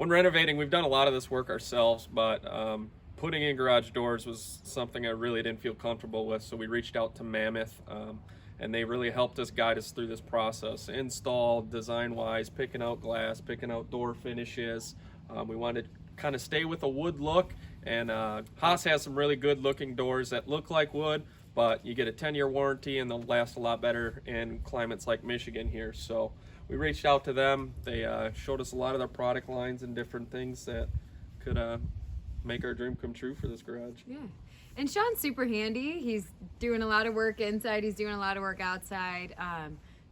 when renovating, we've done a lot of this work ourselves, but putting in garage doors was something I really didn't feel comfortable with. So we reached out to Mammoth, and they really helped us guide us through this process. Install, design-wise, picking out glass, picking out door finishes. We wanted to kind of stay with a wood look, and Haas has some really good-looking doors that look like wood, but you get a 10-year warranty, and they'll last a lot better in climates like Michigan here. So we reached out to them. They showed us a lot of their product lines and different things that could make our dream come true for this garage. Yeah. And Sean's super handy. He's doing a lot of work inside. He's doing a lot of work outside.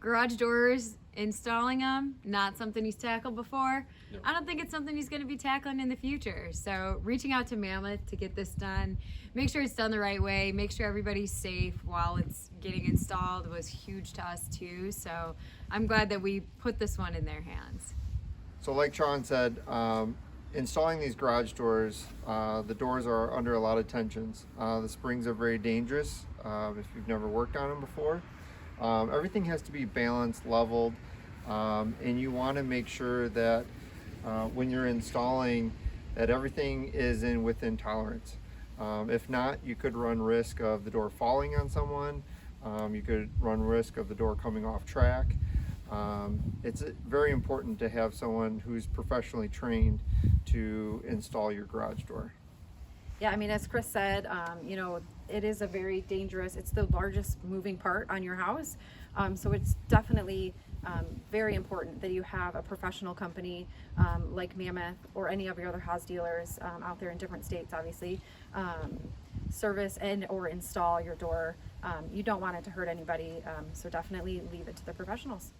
Garage doors, installing them, not something he's tackled before. No. I don't think it's something he's going to be tackling in the future. So reaching out to Mammoth to get this done, make sure it's done the right way, make sure everybody's safe while it's getting installed was huge to us too. So I'm glad that we put this one in their hands. So like Sean said, installing these garage doors, the doors are under a lot of tensions. The springs are very dangerous if you've never worked on them before. Everything has to be balanced, leveled, and you want to make sure that when you're installing that everything is within tolerance. If not, you could run risk of the door falling on someone. You could run risk of the door coming off track. It's very important to have someone who's professionally trained to install your garage door. Yeah, I mean, as Chris said, you know, it is a very dangerous, it's the largest moving part on your house. So it's definitely very important that you have a professional company like Mammoth or any of your other Haas dealers out there in different states, obviously, service and or install your door. You don't want it to hurt anybody, so definitely leave it to the professionals.